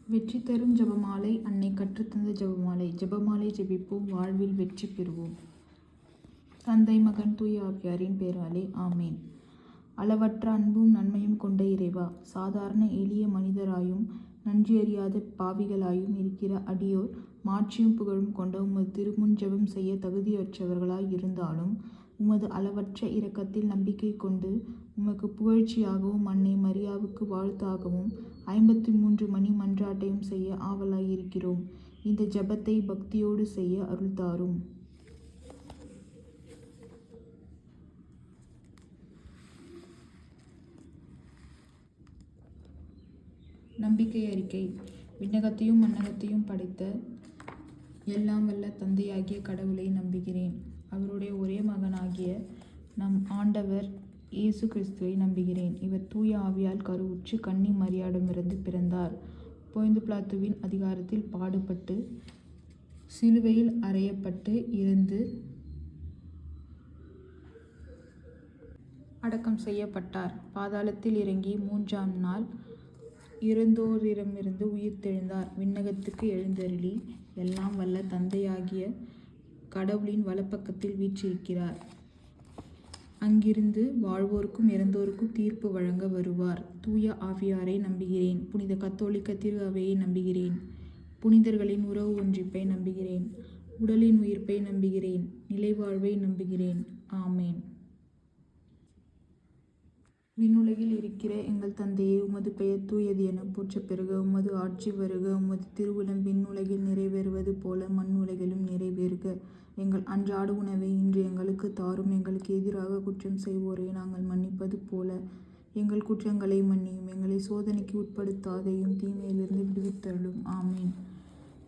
வெற்றி தரும் ஜெபமாலை. அன்னை கற்றுத்தந்த ஜெபமாலை. ஜெபமாலை ஜெபிப்போம், வாழ்வில் வெற்றி பெறுவோம். தந்தை, மகன், தூய ஆவியாரின் பெயராலே ஆமேன். அளவற்ற அன்பும் நன்மையும் கொண்ட இறைவா, சாதாரண எளிய மனிதராயும் நன்றியறியாத பாவிகளாயும் இருக்கிற அடியோர் மாட்சியும் புகழும் கொண்ட உமது திருமுன் ஜெபம் செய்ய தகுதியற்றவர்களாய் இருந்தாலும் உமது அளவற்ற இரக்கத்தில் நம்பிக்கை கொண்டு உமக்கு புகழ்ச்சியாகவும் அன்னை மரியாவுக்கு வாழ்த்தாகவும் 53 மணி மன்றாட்டையும் செய்ய ஆவலாயிருக்கிறோம். இந்த ஜெபத்தை பக்தியோடு செய்ய அருள்தாரும். நம்பிக்கை அறிக்கை. விண்ணகத்தையும் மண்ணகத்தையும் படைத்த எல்லாம் வல்ல தந்தையாகிய கடவுளை நம்புகிறேன். அவருடைய ஒரே மகனாகிய நம் ஆண்டவர் இயேசு கிறிஸ்துவை நம்புகிறேன். இவர் தூய ஆவியால் கருவுற்று கன்னி மரியாவிடமிருந்து பிறந்தார். பொந்து பிலாத்துவின் அதிகாரத்தில் பாடுபட்டு சிலுவையில் அறையப்பட்டு இறந்து அடக்கம் செய்யப்பட்டார். பாதாளத்தில் இறங்கி 3ஆம் நாள் இறந்தோரிடமிருந்து உயிர்த்தெழுந்தார். விண்ணகத்துக்கு எழுந்தருளி எல்லாம் வல்ல தந்தையாகிய கடவுளின் வலப்பக்கத்தில் வீற்றிருக்கிறார். அங்கிருந்து வாழ்வோருக்கும் இறந்தோருக்கும் தீர்ப்பு வழங்க வருவார். தூய ஆவியாரை நம்புகிறேன். புனித கத்தோலிக்க திரு அவையை நம்புகிறேன். புனிதர்களின் உறவு ஒன்றிப்பை நம்புகிறேன். உடலின் உயிர்ப்பை நம்புகிறேன். நிலைவாழ்வை நம்புகிறேன். ஆமேன். விண்ணுலகில் இருக்கிற எங்கள் தந்தையே, உமது பெயர் தூயது என போற்றப் பெறுக. உமது ஆட்சி வருக. உமது திருவுளம் விண்ணுலகில் நிறைவேறுவது போல மண்ணுலகிலும் நிறைவேறுக. எங்கள் அன்றாட உணவை இன்று எங்களுக்கு தாரும். எங்களுக்கு எதிராக குற்றம் செய்வோரை நாங்கள் மன்னிப்பது போல எங்கள் குற்றங்களை மன்னியும். எங்களை சோதனைக்கு உட்படுத்தாதையும் தீமையிலிருந்து விடுவித்தருளும். ஆமேன்.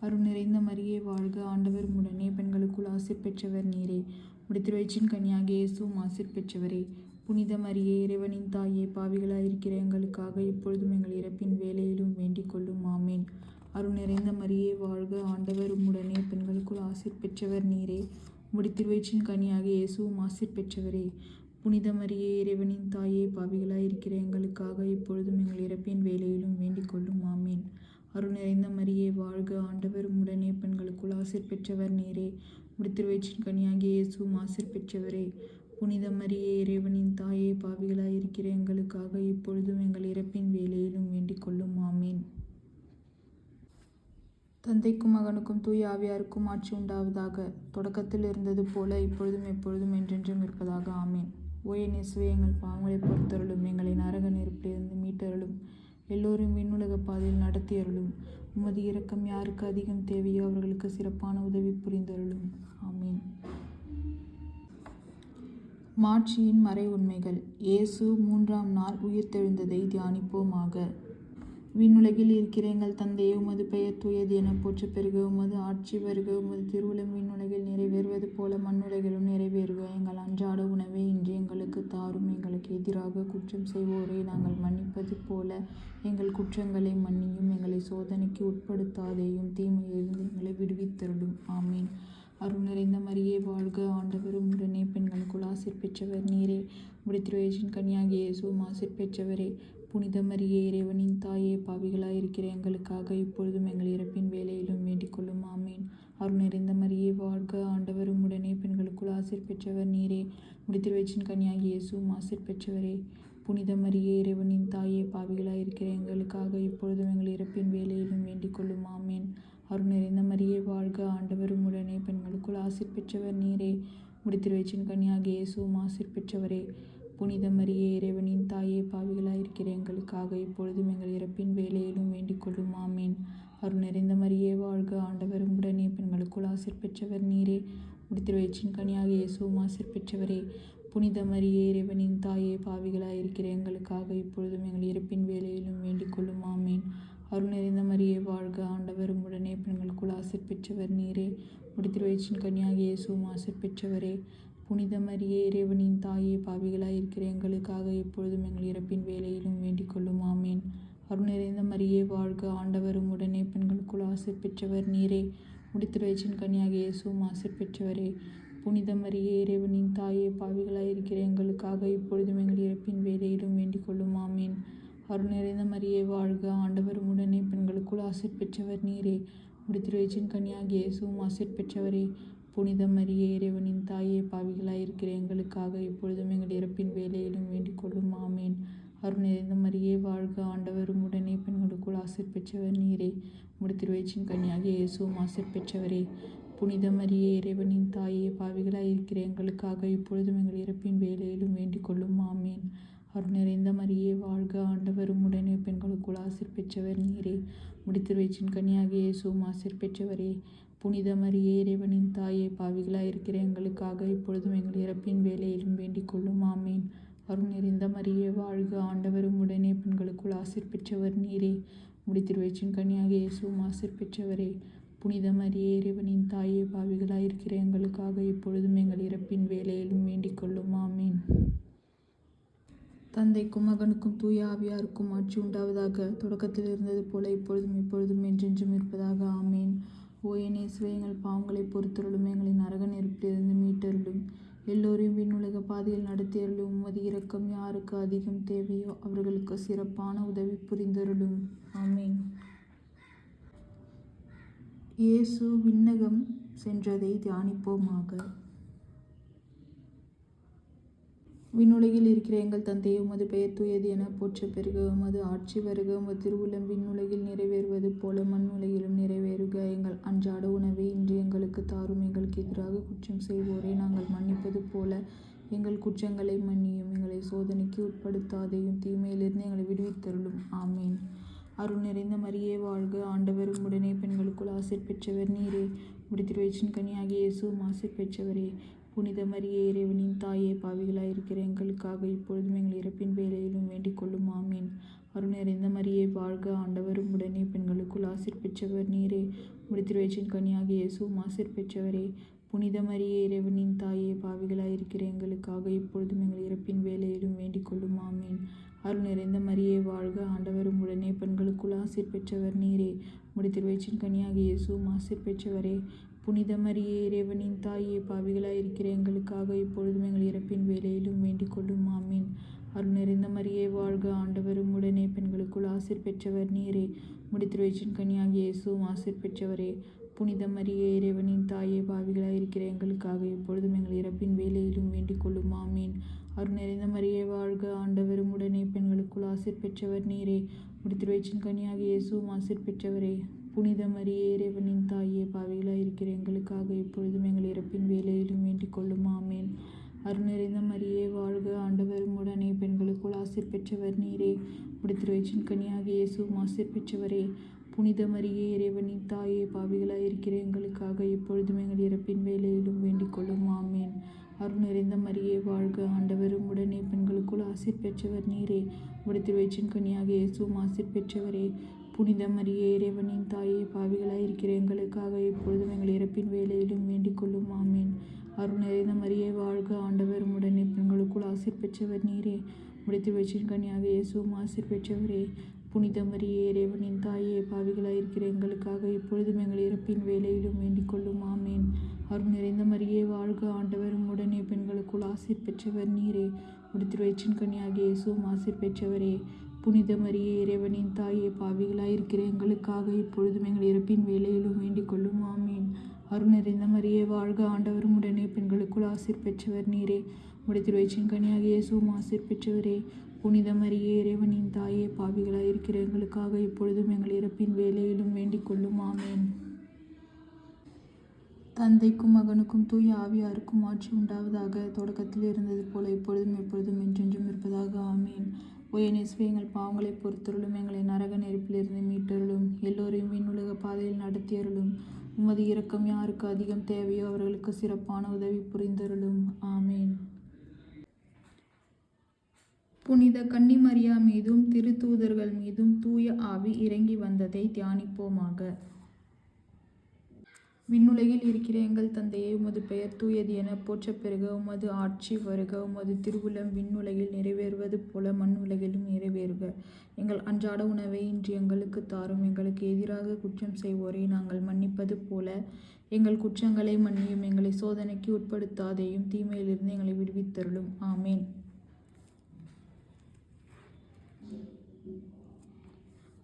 அருள் நிறைந்த மரியே வாழ்க. ஆண்டவர் உம்முடனே, பெண்களுக்குள் ஆசீர் பெற்றவர் நீரே. உம்முடைய திருவயிற்றின் கனியாகிய இயேசுவும் ஆசீர் பெற்றவரே. புனித மரியே, இறைவனின் தாயே, பாவிகளாயிருக்கிற எங்களுக்காக இப்பொழுதும் எங்கள் இறப்பின் வேளையிலும் வேண்டிக் கொள்ளும். ஆமேன். அருள் நிறைந்த மரியே வாழ்க. ஆண்டவர் உம்முடனே, பெண்களுக்குள் ஆசீர் பெற்றவர் நீரே. உம்முடைய திருவயிற்றின் கனியாகிய இயேசுவும் ஆசீர் பெற்றவரே. புனித மரியே, இறைவனின் தாயே, பாவிகளாயிருக்கிற எங்களுக்காக இப்பொழுதும் எங்கள் இறப்பின் வேளையிலும் வேண்டிக் கொள்ளும். ஆமேன். அருள் நிறைந்த மரியே வாழ்க. ஆண்டவர் உம்முடனே, பெண்களுக்குள் ஆசீர் பெற்றவர் நீரே. உம்முடைய திருவயிற்றின் கனியாகிய இயேசுவும் ஆசீர் பெற்றவரே. புனித மரியே, இறைவனின் தாயே, பாவிகளாயிருக்கிற எங்களுக்காக இப்பொழுதும் எங்கள் இறப்பின் வேளையிலும் வேண்டிக் கொள்ளும். ஆமேன். தந்தைக்கும் மகனுக்கும் தூய ஆவியாருக்கும் ஆட்சி உண்டாவதாக. தொடக்கத்தில் இருந்தது போல இப்பொழுதும் எப்பொழுதும் என்றென்றும் இருப்பதாக. ஆமேன். ஓ என் இயேசுவே, எங்கள் பாவங்களை பொறுத்தருளும். எங்களை நரக நெருப்பிலிருந்து மீட்டருளும். எல்லோரும் விண்ணுலக பாதையில் நடத்தியருளும். உமது இரக்கம் யாருக்கு அதிகம் தேவையோ அவர்களுக்கு சிறப்பான உதவி புரிந்தருளும். ஆமேன். மாட்சியின் மறை உண்மைகள். இயேசு 3ஆம் நாள் உயிர்த்தெழுந்ததை தியானிப்போமாக. விண்ணுலகில் இருக்கிற எங்கள் தந்தையே, உமது பெயர் தூயது என போற்றப் பெறுக. உமது ஆட்சி வருக. உமது திருவுளம் விண்ணுலகில் நிறைவேறுவது போல மண்ணுலகிலும் நிறைவேறுக. எங்கள் அன்றாட உணவை இன்று எங்களுக்கு தாரும். எங்களுக்கு எதிராக குற்றம் செய்வோரை நாங்கள் மன்னிப்பது போல எங்கள் குற்றங்களை மன்னியும். எங்களை சோதனைக்கு உட்படுத்தாதேயும் தீமையிலிருந்து எங்களை விடுவித்தருளும். ஆமேன். அருள் நிறைந்த மரியே வாழ்க. ஆண்டவர் உம்முடனே, பெண்களுக்குள் ஆசீர் பெற்றவர் நீரே. உம்முடைய திருவயிற்றின் கனியாகிய இயேசுவும் ஆசீர் பெற்றவரே. புனித மரியே, இறைவனின் தாயே, பாவிகளாயிருக்கிற எங்களுக்காக இப்பொழுதும் எங்கள் இறப்பின் வேளையிலும் வேண்டிக் கொள்ளும். ஆமேன். அருள் நிறைந்த மரியே வாழ்க. ஆண்டவர் உம்முடனே, பெண்களுக்குள் ஆசீர் பெற்றவர் நீரே. உம்முடைய திருவயிற்றின் கனியாகிய இயேசுவும் ஆசீர் பெற்றவரே. புனித மரியே, இறைவனின் தாயே, பாவிகளாயிருக்கிற எங்களுக்காக இப்பொழுதும் எங்கள் இறப்பின் வேளையிலும் வேண்டிக் கொள்ளும். ஆமேன். அருள் நிறைந்த மரியே வாழ்க. ஆண்டவர் உம்முடனே, பெண்களுக்குள் ஆசீர் பெற்றவர் நீரே. உம்முடைய திருவயிற்றின் கனியாகிய இயேசுவும் ஆசீர் பெற்றவரே. புனித மரியே, இறைவனின் தாயே, பாவிகளாயிருக்கிற எங்களுக்காக இப்பொழுதும் எங்கள் இறப்பின் வேளையிலும் வேண்டிக் கொள்ளும். ஆமேன். அருள் நிறைந்த மரியே வாழ்க. ஆண்டவர் உம்முடனே, பெண்களுக்குள் ஆசீர் பெற்றவர் நீரே. உம்முடைய திருவயிற்றின் கனியாகிய இயேசுவும் ஆசீர் பெற்றவரே. புனித மரியே, இறைவனின் தாயே, பாவிகளாயிருக்கிற எங்களுக்காக இப்பொழுதும் எங்கள் இறப்பின் வேளையிலும் வேண்டிக் கொள்ளும். ஆமேன். அருள் நிறைந்த மரியே வாழ்க. ஆண்டவர் உம்முடனே, பெண்களுக்குள் ஆசீர் பெற்றவர் நீரே. உம்முடைய திருவயிற்றின் கனியாகிய இயேசுவும் ஆசீர் பெற்றவரே. புனித மரியே, இறைவனின் தாயே, பாவிகளாயிருக்கிற எங்களுக்காக இப்பொழுதும் எங்கள் இறப்பின் வேளையிலும் வேண்டிக் கொள்ளும். ஆமேன். அருள் நிறைந்த மரியே வாழ்க. ஆண்டவர் உம்முடனே, பெண்களுக்குள் ஆசீர் பெற்றவர் நீரே. உம்முடைய திருவயிற்றின் கனியாகிய இயேசுவும் ஆசீர் பெற்றவரே. புனித மரியே, இறைவனின் தாயே, பாவிகளாயிருக்கிற எங்களுக்காக இப்பொழுதும் எங்கள் இறப்பின் வேளையிலும் வேண்டிக் கொள்ளும். ஆமேன். அருள் நிறைந்த மரியே வாழ்க, ஆண்டவர் உடனே பெண்களுக்குள் ஆசீர் பெற்றவர் நீரே. உம்முடைய திருவயிற்றின் கனியாகிய இயேசுவும் ஆசீர் பெற்றவரே. புனித மரியே, இறைவனின் தாயே, பாவிகளாயிருக்கிற எங்களுக்காக இப்பொழுதும் எங்கள் இறப்பின் வேலையிலும் வேண்டிக் கொள்ளும். ஆமேன். அருள் நிறைந்த மரியே வாழ்க, ஆண்டவர் உடனே பெண்களுக்குள் ஆசீர் பெற்றவர் நீரே. உம்முடைய திருவயிற்றின் கனியாகிய இயேசுவும் ஆசீர் பெற்றவரே. புனித மரியே, இறைவனின் தாயே, பாவிகளாயிருக்கிற எங்களுக்காக இப்பொழுதும் எங்கள் இறப்பின் வேலையிலும் வேண்டிக் கொள்ளும். ஆமேன். அருள் நிறைந்த மரியே வாழ்க, ஆண்டவர் உடனே பெண்களுக்குள் ஆசீர் பெற்றவர் நீரே. உம்முடைய திருவயிற்றின் கனியாகிய இயேசுவும் ஆசீர் பெற்றவரே. புனித மரியே, இறைவனின் தாயே, பாவிகளாயிருக்கிற எங்களுக்காக இப்பொழுதும் எங்கள் இறப்பின் வேலையிலும் வேண்டிக் கொள்ளும். ஆமேன். அருள் நிறைந்த மரியே வாழ்க, ஆண்டவர் உடனே பெண்களுக்குள் ஆசீர் பெற்றவர் நீரே. உம்முடைய திருவயிற்றின் கனியாகிய இயேசுவும் ஆசீர் பெற்றவரே. புனித மரியே, இறைவனின் தாயே, பாவிகளாயிருக்கிற எங்களுக்காக இப்பொழுதும் எங்கள் இறப்பின் வேலையிலும் வேண்டிக் கொள்ளும். ஆமேன். தந்தைக்கும் மகனுக்கும் தூய ஆவியாருக்கும் ஆட்சி உண்டாவதாக. தொடக்கத்தில் இருந்தது போல இப்பொழுதும் எப்பொழுதும் என்றென்றும் இருப்பதாக. ஆமேன். ஓ என் இயேசுவே, எங்கள் பாவங்களை பொறுத்தருளும், எங்களை நரக நெருப்பிலிருந்து மீட்டருளும், எல்லோரையும் விண்ணுலக பாதையில் நடத்தியருளும். உமது இரக்கம் யாருக்கு அதிகம் தேவையோ அவர்களுக்கு சிறப்பான உதவி புரிந்தருளும். ஆமேன். இயேசு விண்ணகம் சென்றதை தியானிப்போமாக. விண்ணுலகில் இருக்கிற எங்கள் தந்தையே, உமது பெயர் தூயது என போற்ற பெருக. உமது ஆட்சி வருக. உமது திருவுளம் விண்ணுலகில் நிறைவேறுவது போல மண்ணுலகிலும் நிறைவேறுக. எங்கள் அன்றாட உணவை இன்று எங்களுக்கு தாரும். எங்களுக்கு எதிராக குற்றம் செய்வோரை நாங்கள் மன்னிப்பது போல எங்கள் குற்றங்களை மன்னியும். எங்களை சோதனைக்கு உட்படுத்தாதையும் தீமையிலிருந்து எங்களை விடுவித்தருளும். ஆமேன். அருள் நிறைந்த மரியே வாழ்க, ஆண்டவர் உம்முடனே பெண்களுக்குள் ஆசீர் பெற்றவர் நீரே. உம்முடைய திருவயிற்றின் கனியாகிய இயேசுவும் ஆசீர் பெற்றவரே. புனித மரியே, இறைவனின் தாயே, பாவிகளாயிருக்கிற எங்களுக்காக இப்பொழுதும் எங்கள் இறப்பின் வேலையிலும் வேண்டிக் கொள்ளும். ஆமேன். அருள் நிறைந்த மரியே வாழ்க, ஆண்டவர் உம்முடனே பெண்களுக்குள் ஆசீர் பெற்றவர் நீரே. உம்முடைய திருவயிற்றின் கனியாகிய இயேசுவும் ஆசீர் பெற்றவரே. புனித மரியே, இறைவனின் தாயே, பாவிகளாயிருக்கிற எங்களுக்காக இப்பொழுதும் எங்கள் இறப்பின் வேலையிலும் வேண்டிக் கொள்ளும். ஆமேன். அருள் நிறைந்த மரியே வாழ்க, ஆண்டவர் உம்முடனே பெண்களுக்குள் ஆசீர் பெற்றவர் நீரே. உம்முடைய திருவயிற்றின் கனியாகிய இயேசுவும் ஆசீர் பெற்றவரே. புனித மரியே, இறைவனின் தாயே, பாவிகளாயிருக்கிற எங்களுக்காக இப்பொழுதும் எங்கள் இறப்பின் வேலையிலும் வேண்டிக் கொள்ளும். ஆமேன். அருள் நிறைந்த மரியே வாழ்க, ஆண்டவர் உம்முடனே பெண்களுக்குள் ஆசீர் பெற்றவர் நீரே. உம்முடைய திருவயிற்றின் கனியாகிய இயேசுவும் ஆசீர் பெற்றவரே. புனித மரியே, இறைவனின் தாயே, பாவிகளாயிருக்கிற எங்களுக்காக இப்பொழுதும் எங்கள் இறப்பின் வேலையிலும் வேண்டிக் கொள்ளும். ஆமேன். அருள் நிறைந்த மரியே வாழ்க, ஆண்டவர் உம்முடனே பெண்களுக்குள் ஆசீர் பெற்றவர் நீரே. உம்முடைய திருவயிற்றின் கனியாகிய இயேசுவும் ஆசீர் பெற்றவரே. புனித மரியே, இறைவனின் தாயே, பாவிகளாயிருக்கிற எங்களுக்காக இப்பொழுதும் எங்கள் இறப்பின் வேலையிலும் வேண்டிக் கொள்ளும். ஆமேன். அருள் நிறைந்த மரியே வாழ்க, ஆண்டவர் உம்முடனே பெண்களுக்குள் ஆசீர் பெற்றவர் நீரே. உம்முடைய திருவயிற்றின் கனியாகிய இயேசுவும் ஆசீர் பெற்றவரே. புனித மரியே, இறைவனின் தாயே, பாவிகளாயிருக்கிற எங்களுக்காக இப்பொழுதும் எங்கள் இறப்பின் வேலையிலும் வேண்டிக் கொள்ளும். ஆமேன். அருள் நிறைந்த மரியே வாழ்க, ஆண்டவர் உம்முடனே பெண்களுக்குள் ஆசீர் பெற்றவர் நீரே. உம்முடைய திருவயிற்றின் கனியாகிய இயேசுவும் ஆசீர் பெற்றவரே. புனித மரியே, இறைவனின் தாயே, பாவிகளாயிருக்கிற எங்களுக்காக இப்பொழுதும் எங்கள் இறப்பின் வேலையிலும் வேண்டிக் கொள்ளும். ஆமேன். அருள் நிறைந்த மரியே வாழ்க, ஆண்டவர் உம்முடனே பெண்களுக்குள் ஆசீர் பெற்றவர் நீரே. உம்முடைய திருவயிற்றின் கனியாகிய இயேசுவும் ஆசீர் பெற்றவரே. புனித மரியே, இறைவனின் தாயே, பாவிகளாயிருக்கிற எங்களுக்காக இப்பொழுதும் எங்கள் இறப்பின் வேலையிலும் வேண்டிக் கொள்ளும். ஆமேன். அருள் நிறைந்த மரியே வாழ்க, ஆண்டவர் உம்முடனே பெண்களுக்குள் ஆசீர் பெற்றவர் நீரே. உம்முடைய திருவயிற்றின் கனியாகிய இயேசுவும் ஆசீர் பெற்றவரே. புனித மரியே, இறைவனின் தாயே, பாவிகளாயிருக்கிற எங்களுக்காக இப்பொழுதும் எங்கள் இறப்பின் வேலையிலும் வேண்டிக் கொள்ளும். ஆமேன். அருள் நிறைந்த மரியே வாழ்க, ஆண்டவர் உம்முடனே பெண்களுக்குள் ஆசீர் பெற்றவர் நீரே. உம்முடைய திருவயிற்றின் கனியாகிய இயேசுவும் ஆசீர் பெற்றவரே. புனித மரியே, இறைவனின் தாயே, பாவிகளாயிருக்கிற எங்களுக்காக இப்பொழுதும் எங்கள் இறப்பின் வேலையிலும் வேண்டிக் கொள்ளும். ஆமேன். தந்தைக்கும் மகனுக்கும் தூய ஆவியாருக்கும் ஆட்சி உண்டாவதாக. தொடக்கத்தில் இருந்தது போல இப்பொழுதும் எப்பொழுதும் என்றென்றும் இருப்பதாக. ஆமேன். ஓ என் இயேசுவே, எங்கள் பாவங்களை பொறுத்தருளும், எங்களை நரக நெருப்பிலிருந்து மீட்டருளும், எல்லோரையும் விண்ணுலக பாதையில் நடத்தியருளும். உமது இரக்கம் யாருக்கு அதிகம் தேவையோ அவர்களுக்கு சிறப்பான உதவி புரிந்தருளும். ஆமேன். புனித கன்னிமரியா மீதும் திருத்தூதர்கள் மீதும் தூய ஆவி இறங்கி வந்ததை தியானிப்போமாக. விண்ணுலகில் இருக்கிற எங்கள் தந்தையே, உமது பெயர் தூயது என போற்ற பெருக. உமது ஆட்சி வருக. உமது திருவுளம் விண்ணுலகில் நிறைவேறுவது போல மண்ணுலகிலும் நிறைவேறுக. எங்கள் அன்றாட உணவை இன்று எங்களுக்கு தாரும். எங்களுக்கு எதிராக குற்றம் செய்வோரை நாங்கள் மன்னிப்பது போல எங்கள் குற்றங்களை மன்னியும். எங்களை சோதனைக்கு உட்படுத்தாதையும் தீமையிலிருந்து எங்களை விடுவித்தருளும். ஆமேன்.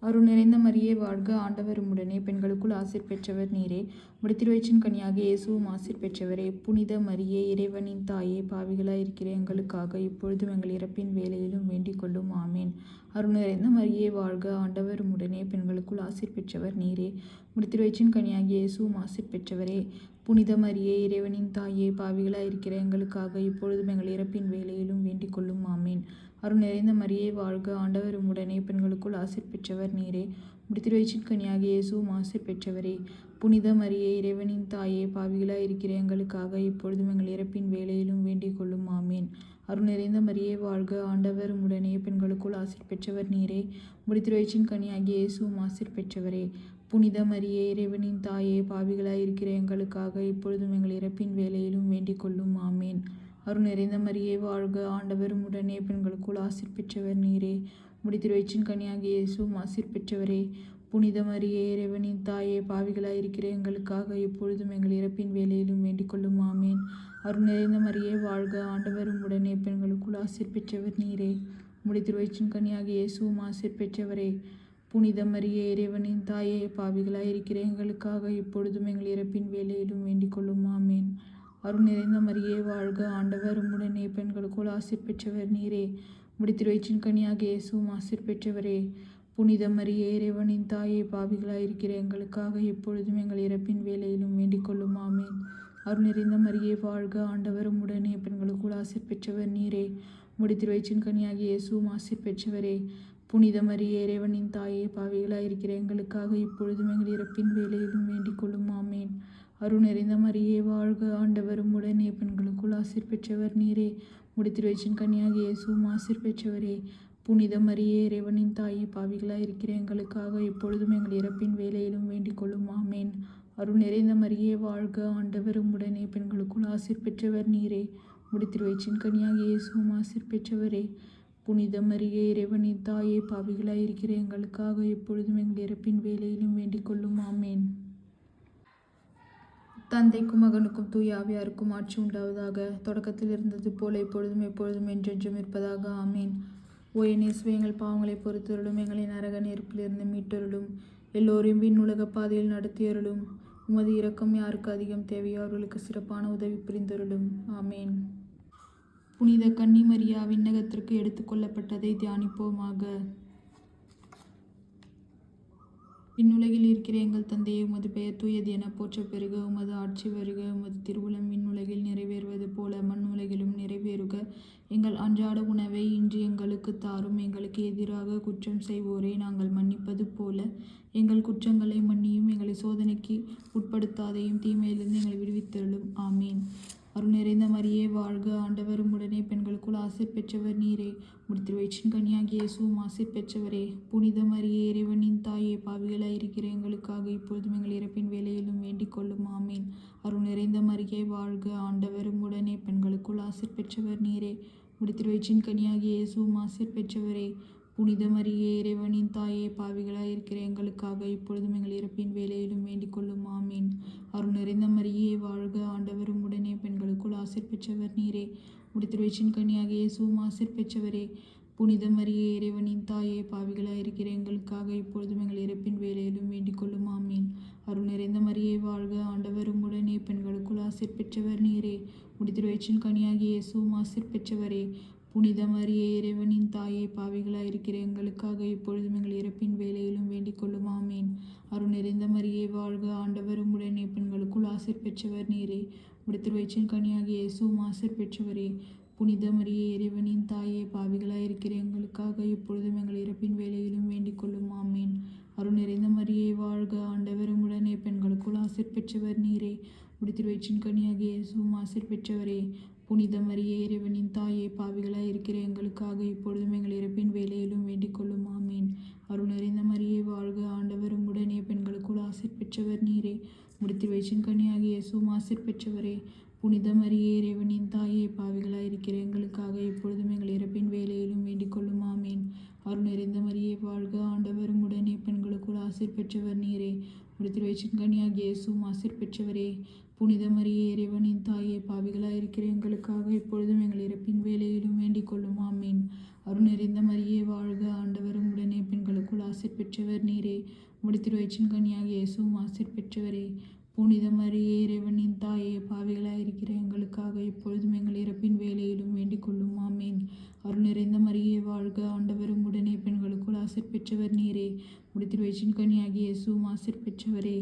அருள் நிறைந்த மரியே வாழ்க, ஆண்டவர் உம்முடனே, பெண்களுக்குள் ஆசீர் பெற்றவர் நீரே. உம்முடைய திருவயிற்றின் கனியாகிய இயேசுவும் ஆசீர் பெற்றவரே. புனித மரியே, இறைவனின் தாயே, பாவிகளாய் இருக்கிற எங்களுக்காக இப்பொழுதும் எங்கள் இறப்பின் வேளையிலும் வேண்டிக் கொள்ளும். ஆமேன். அருள் நிறைந்த மரியே வாழ்க, ஆண்டவர் உம்முடனே, பெண்களுக்குள் ஆசீர் பெற்றவர் நீரே. உம்முடைய திருவயிற்றின் கனியாகிய இயேசுவும் ஆசீர் பெற்றவரே. புனித மரியே, இறைவனின் தாயே, பாவிகளாய் இருக்கிற எங்களுக்காக இப்பொழுதும் எங்கள் இறப்பின் வேளையிலும் வேண்டிக் கொள்ளும். ஆமேன். அருள் நிறைந்த மரியே வாழ்க, ஆண்டவர் உம்முடனே, பெண்களுக்குள் ஆசீர் பெற்றவர் நீரே. உம்முடைய திருவயிற்றின் கனியாகிய இயேசுவும் ஆசீர் பெற்றவரே. புனித மரியே, இறைவனின் தாயே, பாவிகளாய் இருக்கிற எங்களுக்காக இப்பொழுதும் எங்கள் இறப்பின் வேளையிலும் வேண்டிக் கொள்ளும். ஆமேன். அருள் நிறைந்த மரியே வாழ்க, ஆண்டவர் உம்முடனே, பெண்களுக்குள் ஆசீர் பெற்றவர் நீரே. உம்முடைய திருவயிற்றின் கனியாகிய இயேசுவும் ஆசீர் பெற்றவரே. புனித மரியே, இறைவனின் தாயே, பாவிகளாய் இருக்கிற எங்களுக்காக இப்பொழுதும் எங்கள் இறப்பின் வேளையிலும் வேண்டிக் கொள்ளும். ஆமேன். அருள் நிறைந்த மரியே வாழ்க, ஆண்டவர் உம்முடனே, பெண்களுக்குள் ஆசீர் பெற்றவர் நீரே. உம்முடைய திருவயிற்றின் கனியாகிய இயேசுவும் ஆசீர் பெற்றவரே. புனித மரியே, இறைவனின் தாயே, பாவிகளாய் இருக்கிற எங்களுக்காக இப்பொழுதும் எங்கள் இறப்பின் வேளையிலும் வேண்டிக் கொள்ளும். ஆமேன். அருள் நிறைந்த மரியே வாழ்க, ஆண்டவர் உம்முடனே, பெண்களுக்குள் ஆசீர் பெற்றவர் நீரே. உம்முடைய திருவயிற்றின் கனியாகிய இயேசுவும் ஆசீர் பெற்றவரே. புனித மரியே, இறைவனின் தாயே, பாவிகளாய் இருக்கிற எங்களுக்காக இப்பொழுதும் எங்கள் இறப்பின் வேளையிலும் வேண்டிக் கொள்ளும். ஆமேன். அருள் நிறைந்த மரியே வாழ்க, ஆண்டவர் உம்முடனே, பெண்களுக்குள் ஆசீர் பெற்றவர் நீரே. உம்முடைய திருவயிற்றின் கனியாகிய இயேசுவும் ஆசீர் பெற்றவரே. புனித மரியே, இறைவனின் தாயே, பாவிகளாய் இருக்கிற எங்களுக்காக இப்பொழுதும் எங்கள் இறப்பின் வேளையிலும் வேண்டிக் கொள்ளும். ஆமேன். அருள் நிறைந்த மரியே வாழ்க, ஆண்டவர் உம்முடனே, பெண்களுக்குள் ஆசீர் பெற்றவர் நீரே. உம்முடைய திருவயிற்றின் கனியாகிய இயேசுவும் ஆசீர் பெற்றவரே. புனித மரியே, இறைவனின் தாயே, பாவிகளாய் இருக்கிற எங்களுக்காக இப்பொழுதும் எங்கள் இறப்பின் வேளையிலும் வேண்டிக் கொள்ளும். ஆமேன். அருள் நிறைந்த மரியே வாழ்க, ஆண்டவர் உம்முடனே, பெண்களுக்குள் ஆசீர் பெற்றவர் நீரே. உம்முடைய திருவயிற்றின் கனியாகிய இயேசுவும் ஆசீர் பெற்றவரே. புனித மரியே, இறைவனின் தாயே, பாவிகளாய் இருக்கிற எங்களுக்காக இப்பொழுதும் எங்கள் இறப்பின் வேளையிலும் வேண்டிக் கொள்ளும். ஆமேன். அருள் நிறைந்த மரியே வாழ்க, ஆண்டவர் உம்முடனே, பெண்களுக்குள் ஆசீர் பெற்றவர் நீரே. உம்முடைய திருவயிற்றின் கனியாகிய இயேசுவும் ஆசீர் பெற்றவரே. புனித மரியே, இறைவனின் தாயே, பாவிகளாய் இருக்கிற எங்களுக்காக இப்பொழுதும் எங்கள் இறப்பின் வேளையிலும் வேண்டிக் கொள்ளும். ஆமேன். தந்தைக்கும் மகனுக்கும் தூய ஆவியாருக்கும் ஆட்சி உண்டாவதாக. தொடக்கத்தில் இருந்தது போல இப்பொழுதும் எப்பொழுதும் என்றென்றும் இருப்பதாக. ஆமேன். ஓ என் இயேசுவே, எங்கள் பாவங்களை பொறுத்தருளும், எங்களை நரக நெருப்பிலிருந்து மீட்டருளும், எல்லோரையும் விண்ணுலக பாதையில் நடத்தியருளும். உமது இரக்கம் யாருக்கு அதிகம் தேவையோ அவர்களுக்கு சிறப்பான உதவி புரிந்தருளும். ஆமேன். புனித கன்னி மரியா விண்ணகத்திற்கு எடுத்துக்கொள்ளப்பட்டதை தியானிப்போமாக. விண்ணுலகில் இருக்கிற எங்கள் தந்தையே, உமது பெயர் தூயது என போற்ற பெறுக. உமது ஆட்சி வருக. உமது திருவுளம் விண்ணுலகில் நிறைவேறுவது போல மண்ணுலகிலும் நிறைவேறுக. எங்கள் அன்றாட உணவை இன்று எங்களுக்கு தாரும். எங்களுக்கு எதிராக குற்றம் செய்வோரை நாங்கள் மன்னிப்பது போல எங்கள் குற்றங்களை மன்னியும். எங்களை சோதனைக்கு உட்படுத்தாதையும், தீமையிலிருந்து எங்களை விடுவித்தருளும். ஆமீன். அருள் நிறைந்த மரியே வாழ்க, ஆண்டவர் உம்முடனே, பெண்களுக்குள் ஆசீர் பெற்றவர் நீரே. உம்முடைய திருவயிற்றின் கனியாகிய இயேசுவும் ஆசீர் பெற்றவரே. புனித மரியே, இறைவனின் தாயே, பாவிகளாய் இருக்கிற எங்களுக்காக இப்பொழுதும் எங்கள் இறப்பின் வேளையிலும் வேண்டிக் கொள்ளும். ஆமீன். அருள் நிறைந்த மரியே வாழ்க, ஆண்டவர் உம்முடனே, பெண்களுக்குள் ஆசீர் பெற்றவர் நீரே. உம்முடைய திருவயிற்றின் கனியாகிய இயேசுவும் ஆசீர் பெற்றவரே. புனித மரியே, இறைவனின் தாயே, பாவிகளாய் இருக்கிற எங்களுக்காக இப்பொழுதும் எங்கள் இறப்பின் வேளையிலும் வேண்டிக் கொள்ளும். ஆமீன். அருள் நிறைந்த மரியே வாழ்க, ஆண்டவர் உம்முடனே, பெண்களுக்குள் ஆசீர் பெற்றவர் நீரே. உம்முடைய திருவயிற்றின் கனியாகிய இயேசுவும் ஆசீர் பெற்றவரே. புனித மரியே, இறைவனின் தாயே, பாவிகளாய் இருக்கிற எங்களுக்காக இப்பொழுதும் எங்கள் இறப்பின் வேளையிலும் வேண்டிக் கொள்ளும். ஆமீன். அருள் நிறைந்த மரியே வாழ்க, ஆண்டவர் உம்முடனே, பெண்களுக்குள் ஆசீர் பெற்றவர் நீரே. உம்முடைய திருவயிற்றின் கனியாகிய இயேசுவும் ஆசீர் பெற்றவரே. புனித மரியே, இறைவனின் தாயே, பாவிகளாய் இருக்கிற எங்களுக்காக இப்பொழுதும் எங்கள் இறப்பின் வேளையிலும் வேண்டிக் கொள்ளும். ஆமீன். அருள் நிறைந்த மரியே வாழ்க, ஆண்டவர் உம்முடனே, பெண்களுக்குள் ஆசீர் பெற்றவர் நீரே. உம்முடைய திருவயிற்றின் கனியாகிய இயேசுவும் ஆசீர் பெற்றவரே. புனித மரியே, இறைவனின் தாயே, பாவிகளாய் இருக்கிற எங்களுக்காக இப்பொழுதும் எங்கள் இறப்பின் வேளையிலும் வேண்டிக் கொள்ளும். ஆமீன். அருள் நிறைந்த மரியே வாழ்க, ஆண்டவர் உம்முடனே, பெண்களுக்குள் ஆசீர் பெற்றவர் நீரே. உம்முடைய திருவயிற்றின் கனியாகிய இயேசுவும் ஆசீர் பெற்றவரே. புனித மரியே, இறைவனின் தாயே, பாவிகளாய் இருக்கிற எங்களுக்காக இப்பொழுதும் எங்கள் இறப்பின் வேளையிலும் வேண்டிக் கொள்ளும். ஆமீன். அருள் நிறைந்த மரியே வாழ்க, ஆண்டவர் உம்முடனே, பெண்களுக்குள் ஆசீர் பெற்றவர் நீரே. உம்முடைய திருவயிற்றின் கனியாகிய இயேசுவும் ஆசீர் பெற்றவரே. புனித மரியே இறைவனின் தாயே, பாவிகளாயிருக்கிற எங்களுக்காக இப்பொழுதும் எங்கள் இறப்பின் வேலையிலும் வேண்டிக் கொள்ளும். ஆமேன். அருள் நிறைந்த மரியே வாழ்க, ஆண்டவர் உம்முடனே, பெண்களுக்குள் ஆசீர் பெற்றவர் நீரே. உம்முடைய திருவயிற்றின் கனியாகிய இயேசுவும் ஆசீர் பெற்றவரே. புனித மரியே இறைவனின் தாயே, பாவிகளாயிருக்கிற எங்களுக்காக இப்பொழுதும் எங்கள் இறப்பின் வேலையிலும் வேண்டிக் கொள்ளும். ஆமேன். அருள் நிறைந்த மரியே வாழ்க, ஆண்டவர் உம்முடனே, பெண்களுக்குள் ஆசீர் பெற்றவர் நீரே. உம்முடைய திருவயிற்றின் கனியாகிய இயேசுவும் ஆசீர் பெற்றவரே. புனித மரியே இறைவனின் தாயே, பாவிகளாயிருக்கிற எங்களுக்காக இப்பொழுதும் எங்கள் இறப்பின் வேலையிலும் வேண்டிக் கொள்ளும். ஆமேன். அருள் நிறைந்த மரியே வாழ்க, ஆண்டவர் உம்முடனே, பெண்களுக்குள் ஆசீர் பெற்றவர் நீரே. உம்முடைய திருவயிற்றின் கனியாகிய இயேசுவும் ஆசீர் பெற்றவரே.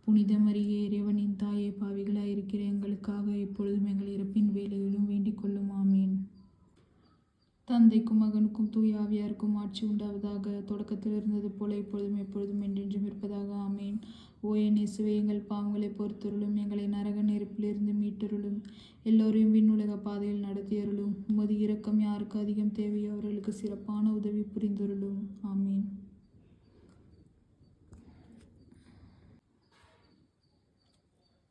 புனித மரியே இறைவனின் தாயே, பாவிகளாயிருக்கிற எங்களுக்காக இப்பொழுதும் எங்கள் இறப்பின் வேலையிலும் வேண்டிக் கொள்ளும். ஆமேன். தந்தைக்கும் மகனுக்கும் தூய ஆவியாருக்கும் ஆட்சி உண்டாவதாக. தொடக்கத்தில் இருந்தது போல இப்பொழுதும் எப்பொழுதும் என்றென்றும் இருப்பதாக. ஆமேன். ஓ என் இயேசுவே, எங்கள் பாவங்களை பொறுத்தருளும், எங்களை நரக நெருப்பிலிருந்து மீட்டருளும், எல்லோரையும் விண்ணுலக பாதையில் நடத்தியருளும். உமது இரக்கம் யாருக்கு அதிகம் தேவையோ அவர்களுக்கு சிறப்பான உதவி புரிந்தருளும். ஆமேன்.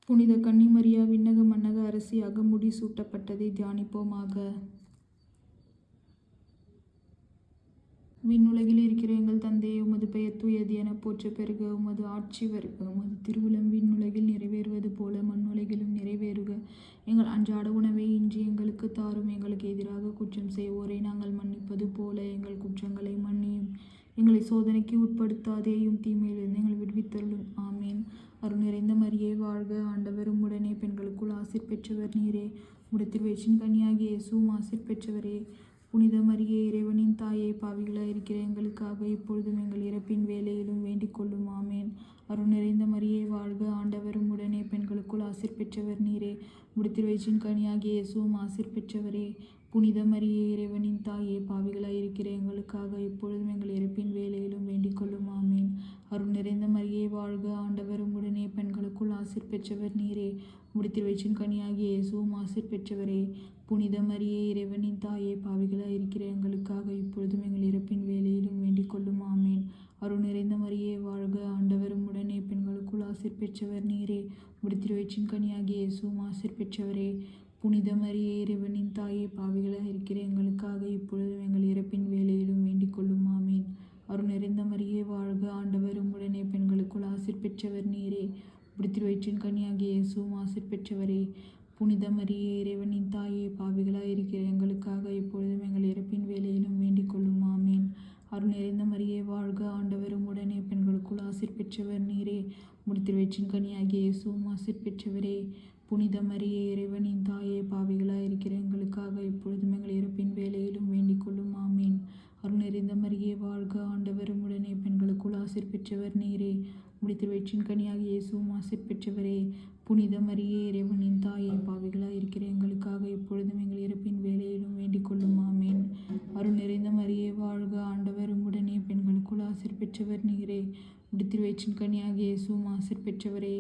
புனித கன்னிமரியா விண்ணக மன்னக அரசியாக முடி சூட்டப்பட்டதை தியானிப்போமாக. விண்ணுலகில் இருக்கிற எங்கள் தந்தையே, உமது பெயர் தூயது என போற்ற பெறுக. உமது ஆட்சி வருக. உமது திருவுளம் விண்ணுலகில் நிறைவேறுவது போல மண்ணுலகிலும் நிறைவேறுக. எங்கள் அன்றாட உணவை இன்று எங்களுக்கு தாரும். எங்களுக்கு எதிராக குற்றம் செய்வோரை நாங்கள் மன்னிப்பது போல எங்கள் குற்றங்களை மன்னியும். எங்களை சோதனைக்கு உட்படுத்தாதேயும், தீமையிலிருந்து எங்கள் விடுவித்தருளும். ஆமேன். அருள் நிறைந்த மரியே வாழ்க, ஆண்டவர் உம்முடனே, பெண்களுக்குள் ஆசீர் பெற்றவர் நீரே. உம்முடைய திருவயிற்றின் கனியாகிய இயேசுவும் ஆசீர் பெற்றவரே. புனித மரியே இறைவனின் தாயே, பாவிகளாயிருக்கிற எங்களுக்காக இப்பொழுதும் எங்கள் இறப்பின் வேலையிலும் வேண்டிக் கொள்ளும். ஆமேன். அருள் நிறைந்த மரியே வாழ்க, ஆண்டவர் உம்முடனே, பெண்களுக்குள் ஆசீர் பெற்றவர் நீரே. உம்முடைய திருவயிற்றின் கனியாகிய இயேசுவும் ஆசீர் பெற்றவரே. புனித மரியே இறைவனின் தாயே, பாவிகளாயிருக்கிற எங்களுக்காக இப்பொழுதும் எங்கள் இறப்பின் வேலையிலும் வேண்டிக் கொள்ளும். ஆமேன். அருள் நிறைந்த மரியே வாழ்க, ஆண்டவர் உம்முடனே, பெண்களுக்குள் ஆசீர் பெற்றவர் நீரே. உம்முடைய திருவயிற்றின் கனியாகிய இயேசுவும் ஆசீர் பெற்றவரே. புனித மரியே இறைவனின் தாயே, பாவிகளாயிருக்கிற எங்களுக்காக இப்பொழுதும் எங்கள் இறப்பின் வேலையிலும் வேண்டிக் கொள்ளும். ஆமேன். அருள் நிறைந்த மரியே வாழ்க, ஆண்டவர் உம்முடனே, பெண்களுக்குள் ஆசீர் பெற்றவர் நீரே. உம்முடைய திருவயிற்றின் கனியாகிய இயேசுவும் ஆசீர் பெற்றவரே. புனித மரியே இறைவனின் தாயே, பாவிகளாயிருக்கிற எங்களுக்காக இப்பொழுதும் எங்கள் இறப்பின் வேலையிலும் வேண்டிக் கொள்ளும். ஆமேன். அருள் நிறைந்த மரியே வாழ்க, ஆண்டவர் உம்முடனே, பெண்களுக்குள் ஆசீர் பெற்றவர் நீரே. உம்முடைய திருவயிற்றின் கனியாகிய இயேசுவும் ஆசீர் பெற்றவரே. புனித மரியே இறைவனின் தாயே, பாவிகளாயிருக்கிற எங்களுக்காக இப்பொழுதும் எங்கள் இறப்பின் வேலையிலும் வேண்டிக் கொள்ளும். ஆமேன். அருள் நிறைந்த மரியே வாழ்க, ஆண்டவர் உம்முடனே, பெண்களுக்குள் ஆசீர் பெற்றவர் நீரே. உம்முடைய திருவயிற்றின் கனியாகிய இயேசுவும் ஆசீர் பெற்றவரே. புனித மரியே இறைவனின் தாயே, பாவிகளாயிருக்கிற எங்களுக்காக இப்பொழுதும் எங்கள் இறப்பின் வேலையிலும் வேண்டிக் கொள்ளும். ஆமேன். அருள் நிறைந்த மரியே வாழ்க, ஆண்டவர் உம்முடனே, பெண்களுக்குள் ஆசீர் பெற்றவர் நீரே. உம்முடைய திருவயிற்றின் கனியாகிய இயேசுவும் ஆசீர் பெற்றவரே. புனித மரியே இறைவனின் தாயே, பாவிகளாயிருக்கிற எங்களுக்காக இப்பொழுதும் எங்கள் இறப்பின் வேலையிலும் வேண்டிக் கொள்ளும். ஆமேன். அருள் நிறைந்த மரியே வாழ்க, ஆண்டவர் உம்முடனே, பெண்களுக்குள் ஆசீர் பெற்றவர் நீரே. உம்முடைய திருவயிற்றின் கனியாகிய இயேசுவும் ஆசீர் பெற்றவரே.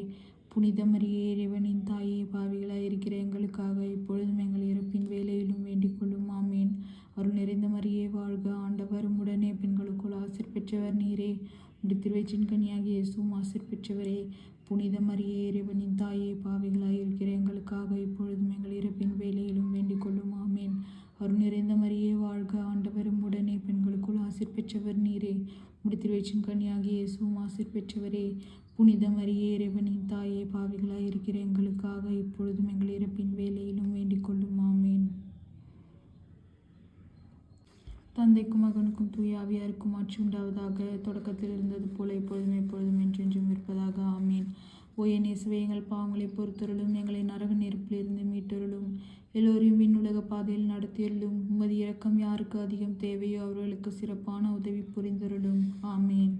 புனித மரியே இறைவனின் தாயே, பாவிகளாயிருக்கிற எங்களுக்காக இப்பொழுதும் எங்கள் இறப்பின் வேலையிலும் வேண்டிக் கொள்ளும். ஆமேன். அருள் நிறைந்த மரியே வாழ்க, ஆண்டவர் உம்முடனே, பெண்களுக்குள் ஆசீர் பெற்றவர் நீரே. உம்முடைய திருவயிற்றின் கனியாகிய இயேசுவும் ஆசீர் பெற்றவரே. புனித மரியே இறைவனின் தாயே, பாவிகளாயிருக்கிற எங்களுக்காக இப்பொழுதும் எங்கள் இறப்பின் வேலையிலும் வேண்டிக் கொள்ளும். ஆமேன். அருள் நிறைந்த மரியே வாழ்க, ஆண்டவர் உம்முடனே, பெண்களுக்குள் ஆசீர் பெற்றவர் நீரே. உம்முடைய திருவயிற்றின் கனியாகிய இயேசுவும் ஆசீர் பெற்றவரே. புனித மரியே இறைவனின் தாயே, பாவிகளாயிருக்கிற எங்களுக்காக இப்பொழுதும் எங்கள் இறப்பின் வேலையிலும் வேண்டிக் கொள்ளும். ஆமேன். தந்தைக்கும் மகனுக்கும் தூய ஆவியாருக்கும் ஆட்சி உண்டாவதாக. தொடக்கத்தில் இருந்தது போல இப்பொழுதும் எப்பொழுதும் என்றென்றும் இருப்பதாக. ஆமேன். ஓ என் இயேசுவே, எங்கள் பாவங்களை பொறுத்தருளும், எங்களை நரக நெருப்பிலிருந்து மீட்டருளும், எல்லோரையும் விண்ணுலக பாதையில் நடத்தியருளும். உமது இரக்கம் யாருக்கு அதிகம் தேவையோ அவர்களுக்கு சிறப்பான உதவி புரிந்தருளும். ஆமேன்.